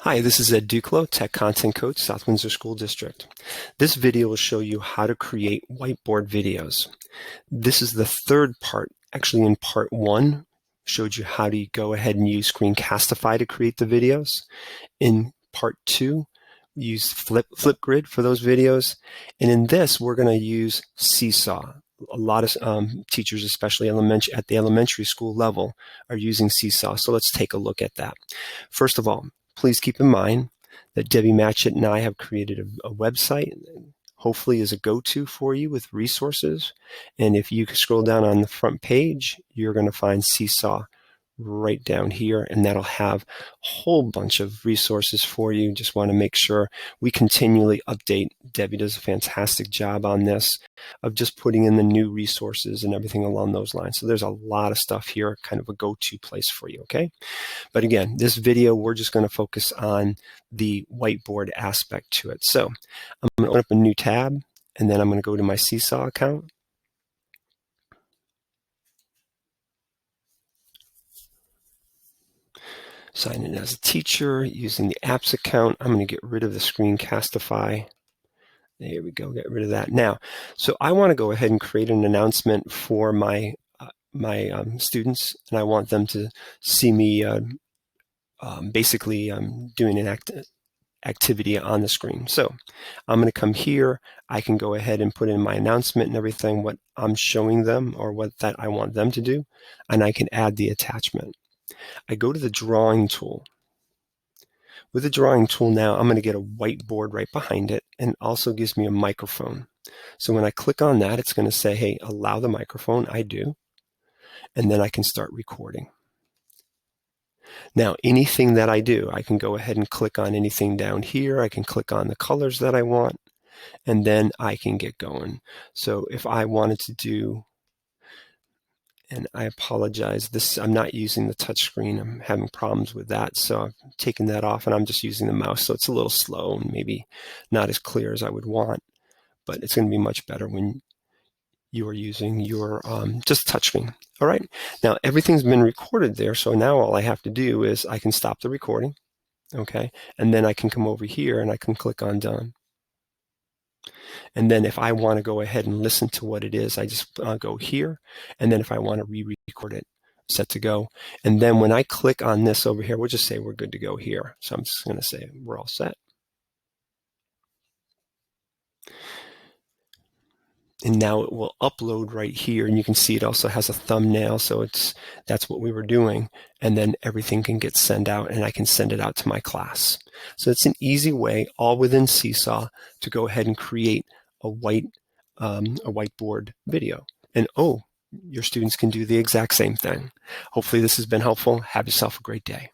Hi, this is Ed Duclos, Tech Content Coach, South Windsor School District. This video will show you how to create whiteboard videos. This is the third part. Actually, in part one, showed you how to go ahead and use Screencastify to create the videos. In part two, we used Flipgrid for those videos. And in this, we're going to use Seesaw. A lot of teachers, especially at the elementary school level, are using Seesaw. So let's take a look at that. First of all, please keep in mind that Debbie Matchett and I have created a website, hopefully is a go-to for you with resources. And if you scroll down on the front page, you're going to find Seesaw right down here, and that'll have a whole bunch of resources for you. Just want to make sure we continually update. Debbie does a fantastic job on this of just putting in the new resources and everything along those lines. So there's a lot of stuff here, kind of a go-to place for you, okay? But again, this video, we're just going to focus on the whiteboard aspect to it. So I'm going to open up a new tab, and then I'm going to go to my Seesaw account. Sign in as a teacher using the apps account. I'm going to get rid of the Screencastify. There we go, get rid of that. Now, so I want to go ahead and create an announcement for my students, and I want them to see me basically doing an activity on the screen. So I'm going to come here. I can go ahead and put in my announcement and everything, what I'm showing them or what that I want them to do, and I can add the attachment. I go to the drawing tool. With the drawing tool now, I'm going to get a whiteboard right behind it, and also gives me a microphone. So when I click on that, it's going to say, hey, allow the microphone. I do. And then I can start recording. Now, anything that I do, I can go ahead and click on anything down here. I can click on the colors that I want, and then I can get going. So if I wanted to do, and I apologize, I'm not using the touch screen. I'm having problems with that. So I've taken that off, and I'm just using the mouse. So it's a little slow and maybe not as clear as I would want, but it's going to be much better when you are using your just touch screen. All right. Now everything's been recorded there. So now all I have to do is I can stop the recording. Okay. And then I can come over here and I can click on done. And then if I want to go ahead and listen to what it is, I just go here. And then if I want to re-record it, set to go. And then when I click on this over here, we'll just say we're good to go here. So I'm just going to say we're all set. And now it will upload right here, and you can see it also has a thumbnail, so that's what we were doing. And then everything can get sent out, and I can send it out to my class. So it's an easy way, all within Seesaw, to go ahead and create a whiteboard video. And your students can do the exact same thing. Hopefully this has been helpful. Have yourself a great day.